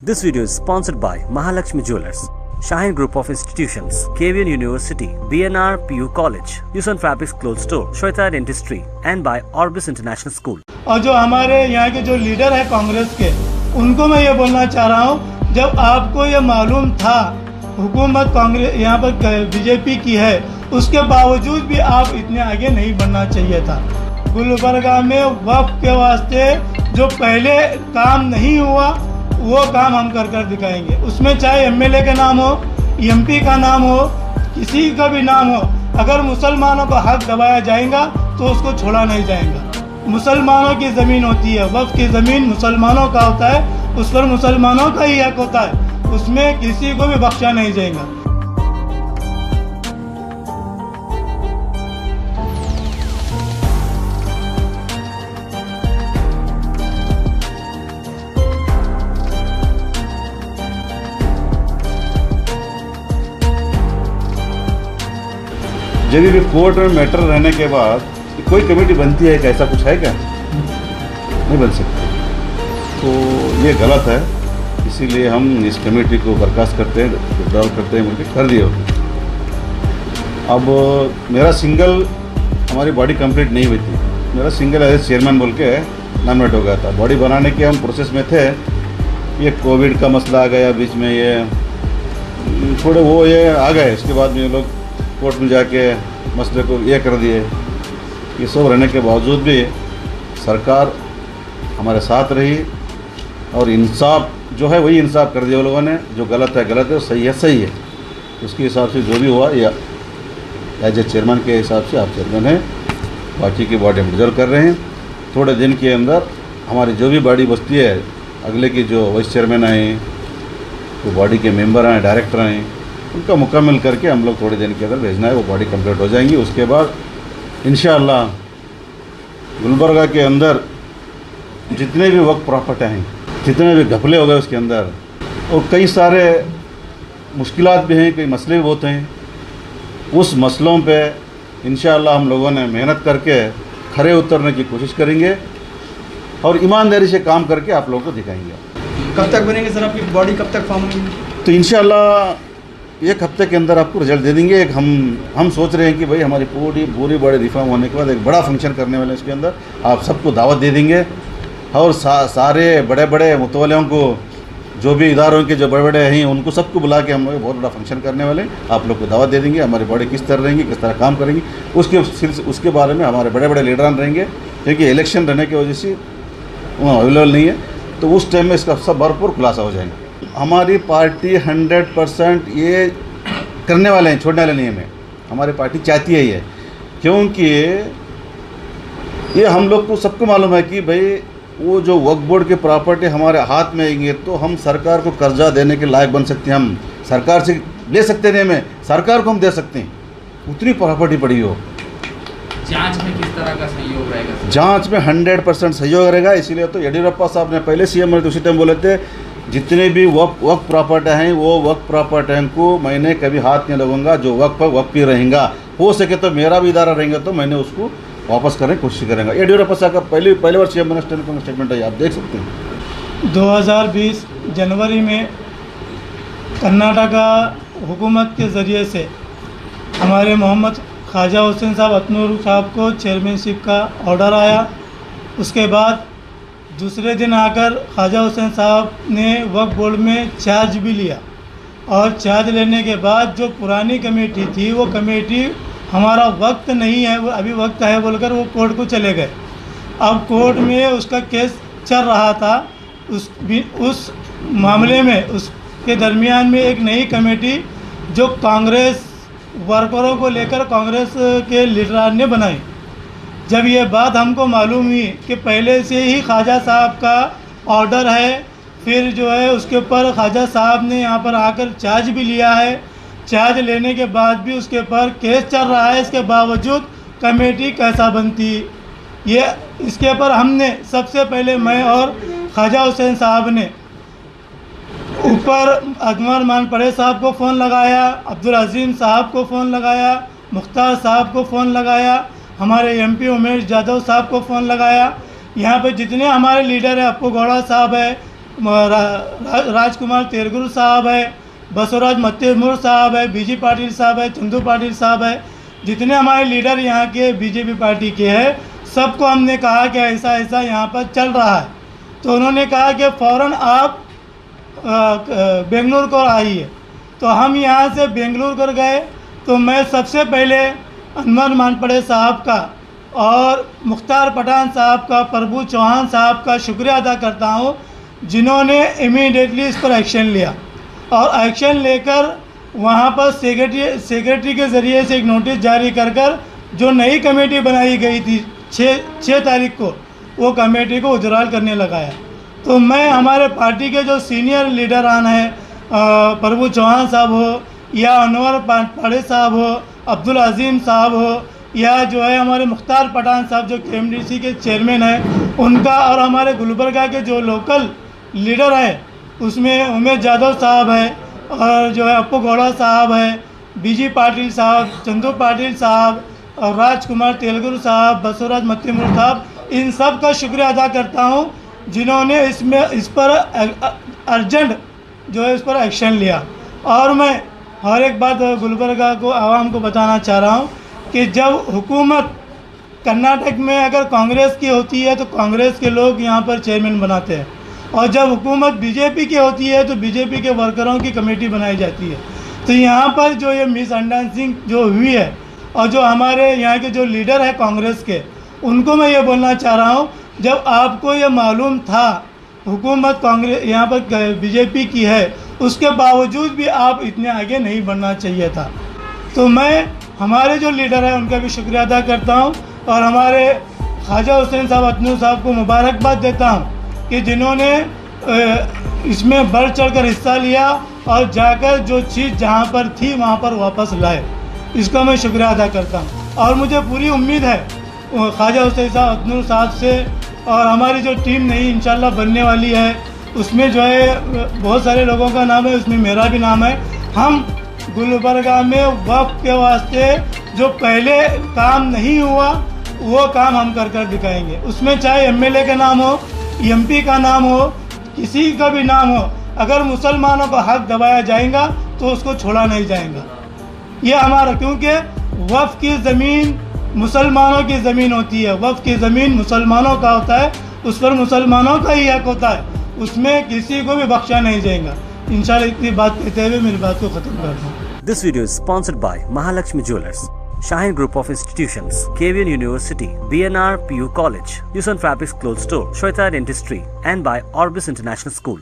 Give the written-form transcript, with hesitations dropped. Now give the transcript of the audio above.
This video is sponsored by Mahalakshmi Jewelers, Shaheen Group of Institutions, KVN University, BNR PU College, Yusan Fabrics Clothes Store, Shweta Dentistry, and by Orbis International School. और जो हमारे यहाँ के जो leader है कांग्रेस के, उनको मैं ये बोलना चाह रहा हूँ, जब आपको ये मालूम था हुकूमत कांग्रेस यहाँ पर बीजेपी की है, उसके बावजूद भी आप इतने आगे नहीं बढ़ना चाहिए था। गुलबर्गा में वक्फ के वास्ते जो पहले काम नहीं हुआ वो काम हम कर दिखाएंगे। उसमें चाहे एमएलए का नाम हो, एमपी का नाम हो, किसी का भी नाम हो, अगर मुसलमानों का हक दबाया जाएगा तो उसको छोड़ा नहीं जाएगा। मुसलमानों की ज़मीन होती है, वक्फ की ज़मीन मुसलमानों का होता है, उस पर मुसलमानों का ही हक होता है, उसमें किसी को भी बख्शा नहीं जाएगा। जब भी कोर्ट में मैटर रहने के बाद कोई कमेटी बनती है क्या, ऐसा कुछ है क्या? नहीं बन सकती। तो ये गलत है, इसीलिए हम इस कमेटी को बर्खास्त करते हैं, विड्रॉल करते हैं, मुझे कर दिए होते। अब मेरा सिंगल हमारी बॉडी कंप्लीट नहीं हुई थी, मेरा सिंगल एज चेयरमैन बोल के नॉमिनेट हो गया था। बॉडी बनाने के हम प्रोसेस में थे, ये कोविड का मसला आ गया बीच में, ये थोड़े वो ये आ गए, उसके बाद में ये लोग कोर्ट में जाके मसले को ये कर दिए। ये सब रहने के बावजूद भी सरकार हमारे साथ रही और इंसाफ जो है वही इंसाफ कर दिया वो लोगों ने। जो गलत है गलत है, सही है सही है, उसके हिसाब से जो भी हुआ या एज ए चेयरमैन के हिसाब से आप चेयरमैन हैं, बाकी की बॉडी हम रिजर्व कर रहे हैं। थोड़े दिन के अंदर हमारी जो भी बॉडी बचती है, अगले की जो वाइस चेयरमैन आए, तो बॉडी के मेंबर आए, डायरेक्टर आए, उनका मुकम्मल करके हम लोग थोड़े दिन के अंदर भेजना है, वो बॉडी कंप्लीट हो जाएंगी। उसके बाद इंशाअल्लाह गुलबर्गा के अंदर जितने भी वक्त प्रॉपर्टी हैं, जितने भी घपले हो गए उसके अंदर, और कई सारे मुश्किलात भी हैं, कई मसले भी बहुत हैं, उस मसलों पे इंशाअल्लाह हम लोगों ने मेहनत करके खरे उतरने की कोशिश करेंगे और ईमानदारी से काम करके आप लोगों को दिखाएंगे। कब तक बनेंगे सर आपकी बॉडी, कब तक फॉर्म होगी? तो इंशाअल्लाह एक हफ्ते के अंदर आपको रिजल्ट दे देंगे। एक हम सोच रहे हैं कि भाई हमारी पूरी बॉडी रिफॉर्म होने के बाद एक बड़ा फंक्शन करने वाले हैं, इसके अंदर आप सबको दावत दे देंगे और सारे बड़े बड़े मुतवल्लियों को, जो भी इदारों के जो बड़े बड़े हैं, उनको सबको बुला के हम लोग बहुत बड़ा फंक्शन करने वाले हैं। आप लोग को दावत दे देंगे, हमारी बॉडी किस तरह रहेंगी, किस तरह काम करेंगी, उसके बारे में हमारे बड़े बड़े लीडरान रहेंगे, क्योंकि इलेक्शन रहने की वजह से वहाँ अवेलेबल नहीं है, तो उस टाइम में इसका सब भरपूर खुलासा हो जाएगा। हमारी पार्टी 100% ये करने वाले हैं, छोड़ने वाले नहीं है। हमारी पार्टी चाहती है ये, क्योंकि ये हम लोग को सबको मालूम है कि भाई वो जो वक्फ बोर्ड के प्रॉपर्टी हमारे हाथ में आएंगे तो हम सरकार को कर्जा देने के लायक बन सकते हैं, हम सरकार से ले सकते हैं, में सरकार को हम दे सकते हैं, उतनी प्रॉपर्टी पड़ी हो। जांच में किस तरह का सहयोग रहेगा? जांच में 100% सहयोग रहेगा। इसीलिए तो येडियुरप्पा साहब ने पहले सीएम में उसी टाइम बोले थे, जितने भी वक्फ प्रॉपर्टी हैं वो वक्फ प्रॉपर्टी को मैंने कभी हाथ नहीं लगाऊंगा, जो वक्फ ही रहेगा। हो सके तो मेरा भी इदारा रहेगा तो मैंने उसको वापस करने की कोशिश करेंगे। येडियुरप्पा साहब का पहले बार सीएम मिनिस्टर का स्टेटमेंट है, आप देख सकते हैं। 2020 जनवरी में कर्नाटका हुकूमत के ज़रिए से हमारे मोहम्मद ख्वाजा हुसैन साहब अतनूर साहब को चेयरमैनशिप का ऑर्डर आया। उसके बाद दूसरे दिन आकर ख्वाजा हुसैन साहब ने वक्फ बोर्ड में चार्ज भी लिया, और चार्ज लेने के बाद जो पुरानी कमेटी थी वो कमेटी हमारा वक्त नहीं है, वो अभी वक्त है बोलकर वो कोर्ट को चले गए। अब कोर्ट में उसका केस चल रहा था, उस मामले में उसके दरमियान में एक नई कमेटी जो कांग्रेस वर्करों को लेकर कांग्रेस के लीडरान ने बनाई। जब ये बात हमको मालूम हुई कि पहले से ही ख्वाजा साहब का ऑर्डर है, फिर जो है उसके ऊपर ख्वाजा साहब ने यहाँ पर आकर चार्ज भी लिया है, चार्ज लेने के बाद भी उसके ऊपर केस चल रहा है, इसके बावजूद कमेटी कैसा बनती, ये इसके ऊपर हमने सबसे पहले मैं और ख्वाजा हुसैन साहब ने ऊपर अजमर मानपड़े साहब को फ़ोन लगाया, अब्दुल अजीम साहब को फ़ोन लगाया, मुख्तार साहब को फ़ोन लगाया, हमारे एमपी उमेश यादव साहब को फ़ोन लगाया। यहाँ पे जितने हमारे लीडर हैं, अप्पू गौड़ा साहब है, राजकुमार तेलगुरु साहब है, बसवराज मत्तेमूर साहब है, बीजी पाटिल साहब है, चंदू पाटिल साहब है, जितने हमारे लीडर यहाँ के बीजेपी पार्टी के हैं, सबको हमने कहा कि ऐसा ऐसा यहाँ पर चल रहा है। तो उन्होंने कहा कि फ़ौरन आप बेंगलुरु को आइए। तो हम यहाँ से बेंगलुरु कर गए। तो मैं सबसे पहले अनवर मानपड़े साहब का और मुख्तार पठान साहब का, प्रभु चौहान साहब का शुक्रिया अदा करता हूँ, जिन्होंने इमीडिएटली इस पर एक्शन लिया और एक्शन लेकर वहाँ पर सेक्रेटरी के ज़रिए से एक नोटिस जारी कर जो नई कमेटी बनाई गई थी 6 तारीख को, वो कमेटी को उजराल करने लगाया। तो मैं हमारे पार्टी के जो सीनियर लीडरान हैं, प्रभु चौहान साहब हो या अनवर पाड़े साहब हो, अब्दुल अजीम साहब हो, या जो है हमारे मुख्तार पठान साहब जो KMDC के चेयरमैन हैं, उनका, और हमारे गुलबर्गा के जो लोकल लीडर हैं, उसमें उमेश यादव साहब है और जो है अप्पू गौड़ा साहब है, बीजी पाटिल साहब, चंदू पाटिल साहब और राजकुमार तेलगुरु साहब, बसवराज मत्तेमूर साहब, इन सब का शुक्रिया अदा करता हूँ जिन्होंने इस पर अर्जेंट जो है इस पर एक्शन लिया। और मैं हर एक बात गुलबर्गा को, आवाम को बताना चाह रहा हूँ कि जब हुकूमत कर्नाटक में अगर कांग्रेस की होती है तो कांग्रेस के लोग यहाँ पर चेयरमैन बनाते हैं, और जब हुकूमत बीजेपी की होती है तो बीजेपी के वर्करों की कमेटी बनाई जाती है। तो यहाँ पर जो ये मिसअंडरस्टैंडिंग जो हुई है, और जो हमारे यहाँ के जो लीडर हैं कांग्रेस के, उनको मैं ये बोलना चाह रहा हूँ, जब आपको ये मालूम था हुकूमत कांग्रेस यहाँ पर बीजेपी की है, उसके बावजूद भी आप इतने आगे नहीं बढ़ना चाहिए था। तो मैं हमारे जो लीडर हैं उनका भी शुक्रिया अदा करता हूँ और हमारे ख्वाजा हुसैन साहब अतनूर साहब को मुबारकबाद देता हूँ कि जिन्होंने इसमें बढ़ चढ़ कर हिस्सा लिया और जाकर जो चीज़ जहाँ पर थी वहाँ पर वापस लाए। इसका मैं शुक्रिया अदा करता हूँ और मुझे पूरी उम्मीद है ख्वाजा हुसैन साहब अतनूर साहब से, और हमारी जो टीम नई इंशाल्लाह बनने वाली है, उसमें जो है बहुत सारे लोगों का नाम है, उसमें मेरा भी नाम है। हम गुलबर्गा में वक्फ के वास्ते जो पहले काम नहीं हुआ वो काम हम कर दिखाएंगे। उसमें चाहे MLA का नाम हो, MP का नाम हो, किसी का भी नाम हो, अगर मुसलमानों का हक दबाया जाएगा तो उसको छोड़ा नहीं जाएगा। ये हमारा, क्योंकि वक्फ की ज़मीन मुसलमानों की ज़मीन होती है, वक्फ की ज़मीन मुसलमानों का होता है, उस पर मुसलमानों का ही हक होता है, उसमें किसी को भी बख्शा नहीं जाएगा। इंशाल्लाह इतनी बात कहते हुए मेरी बात को ख़त्म करता हूँ। This video is sponsored by Mahalakshmi Jewelers, Shaheen Group of Institutions, KVN University, BNR PU College, Yusan Fabrics Clothes Store, Shweta Dentistry, and by Orbis International School.